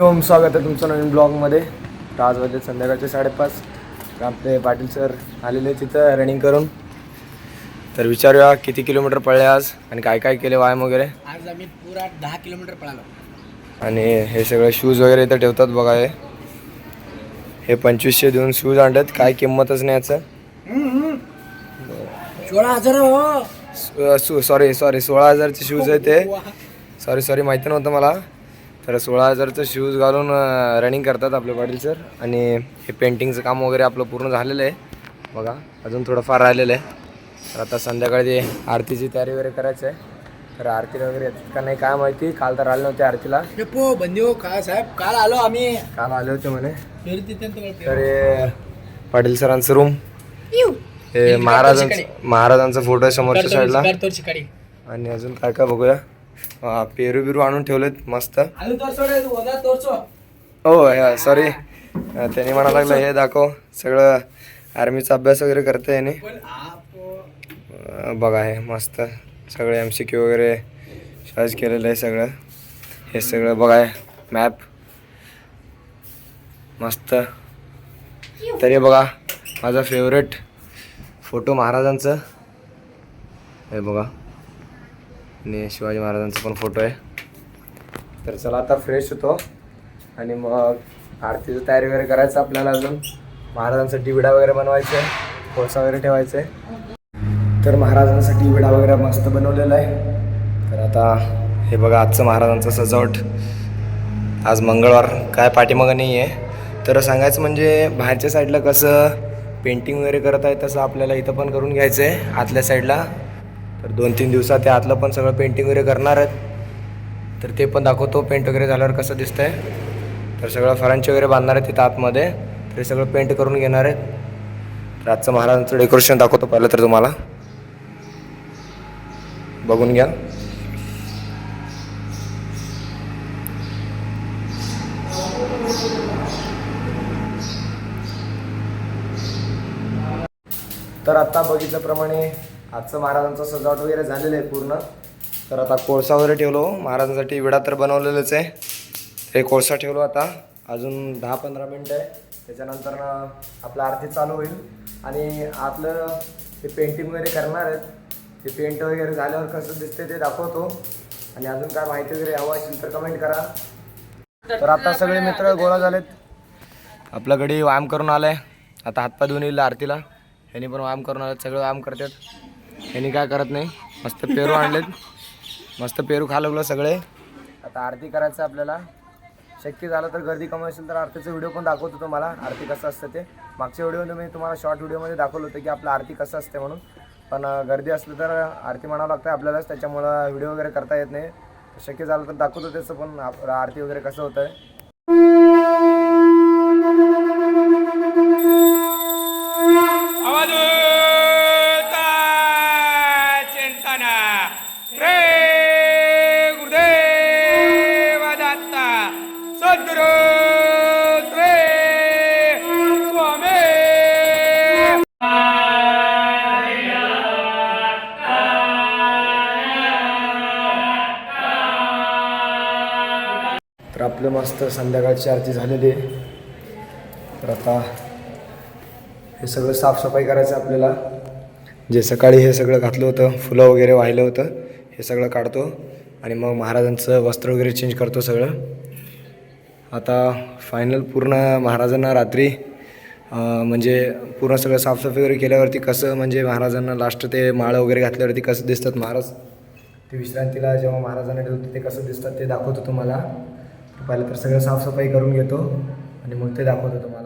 ओम, स्वागत आहे तुमचं नवीन ब्लॉगमध्ये. तर आज वाजले संध्याकाळचे 5:30. तर आपले पाटील सर आलेले तिथं रनिंग करून. तर विचारूया किती किलोमीटर पळले आज आणि काय काय केले व्यायाम वगैरे. आज आम्ही पुरा 10 किलोमीटर पळालो. आणि हे सगळे शूज वगैरे इथं ठेवतात बघा. हे 2500 देऊन शूज आणतात, काय किंमतच नाही याचं. 16,000 सॉरी 16,000चे शूज आहे ते. सॉरी माहिती नव्हतं मला. तर 16,000चं शूज घालून रनिंग करतात आपले पाटील सर. आणि हे पेंटिंगचं काम वगैरे आपलं पूर्ण झालेलं आहे बघा. अजून थोडंफार राहिलेलं आहे. तर आता संध्याकाळी आरतीची तयारी वगैरे करायची आहे. तर आरतीला वगैरे येतात का नाही काय माहिती. काल तर आले नव्हते आरतीला. बंदेव काय साहेब, काल आलो आम्ही. काल आले होते म्हणे. तर हे पाटील सरांचं रूम. हे महाराजांचा फोटो आहे समोरच्या साईडला. आणि अजून काय काय बघूया. पेरू बिरू आणून ठेवलेत मस्त. हो सॉरी, त्यांनी म्हणा लागलं हे दाखव. सगळं आर्मीचा अभ्यास वगैरे करते याने बघा. हे मस्त सगळे MCQ वगैरे सर्च केलेलं आहे सगळं. हे सगळं बघा, मॅप मस्त. तरी बघा माझा फेवरेट फोटो महाराजांचं हे बघा. आणि शिवाजी महाराजांचा पण फोटो आहे. तर चला आता फ्रेश होतो आणि मग आरतीची तयारी वगैरे करायचं आपल्याला. अजून महाराजांसाठी विडा वगैरे बनवायचं आहे, कोळसा वगैरे ठेवायचं आहे. तर महाराजांसाठी विडा वगैरे मस्त बनवलेला आहे. तर आता हे बघा आजचं महाराजांचं सजावट. आज मंगळवार, काय पाठीमागं नाही आहे. तर सांगायचं म्हणजे बाहेरच्या साईडला कसं पेंटिंग वगैरे करत आहे तसं आपल्याला इथं पण करून घ्यायचं आहे आतल्या साईडला. तर 2-3 दिवसात ते आतलं पण सगळं पेंटिंग वगैरे करणार आहेत. तर ते पण दाखवतो पेंट वगैरे झाल्यावर कसं दिसतंय. तर सगळं फरांची वगैरे बांधणार आहेत तिथं आतमध्ये. ते सगळं पेंट करून घेणार आहेत. तर आजचं महाराजांचं डेकोरेशन दाखवतो पहिलं तर तुम्हाला, बघून घ्या. तर आता बघितल्याप्रमाणे आजचं महाराजांचं सजावट वगैरे झालेलं आहे पूर्ण. तर आता कोळसा वगैरे ठेवलो महाराजांसाठी. विडा तर बनवलेलंच आहे. ते कोळसा ठेवलो आता. अजून 10-15 मिनटं आहे, त्याच्यानंतर आपलं आरती चालू होईल. आणि आतलं ते पेंटिंग वगैरे करणार आहेत. ते पेंट वगैरे झाल्यावर कसं दिसते ते दाखवतो. आणि अजून काय माहिती वगैरे हवं असेल तर कमेंट करा. तर आता सगळे मित्र गोळा झालेत. आपल्याकडे व्यायाम करून आलं आहे. आता हातपाय धुवून येईल आरतीला. ह्यांनी पण व्यायाम करून आलेत, सगळं व्यायाम करतात. ह्यांनी काय करत नाही. मस्त पेरू आणलेत, मस्त पेरू खालवलं सगळे. आता आरती करायचं आपल्याला. शक्य झालं तर गर्दी कमी असेल तर आरतीचा व्हिडिओ पण दाखवतो तुम्हाला. आरती कसं असतं ते मागच्या व्हिडिओमध्ये मी तुम्हाला शॉर्ट व्हिडिओमध्ये दाखवलं होतं की आपलं आरती कसं असते म्हणून. पण गर्दी असलं तर आरती म्हणावं लागतं आपल्यालाच, त्याच्यामुळं व्हिडिओ वगैरे करता येत नाही. शक्य झालं तर दाखवतो त्याचं पण आपलं आरती वगैरे कसं होतं आहे. तर आपलं मस्त संध्याकाळची आरती झालेली आहे. तर आता हे सगळं साफसफाई करायचं आपल्याला. जे सकाळी हे सगळं घातलं होतं, फुलं वगैरे वाहिलं होतं, हे सगळं काढतो. आणि मग महाराजांचं वस्त्र वगैरे चेंज करतो सगळं. आता फायनल पूर्ण महाराजांना रात्री म्हणजे पूर्ण सगळं साफसफाई वगैरे केल्यावरती कसं म्हणजे महाराजांना लास्ट ते माळ वगैरे घातल्यावरती कसं दिसतात महाराज. ते विश्रांतीला जेव्हा महाराजांना ठेवतो ते कसं दिसतात ते दाखवतो तुम्हाला. पहिलं तर सगळं साफसफाई करून घेतो आणि मग ते दाखवतो तुम्हाला.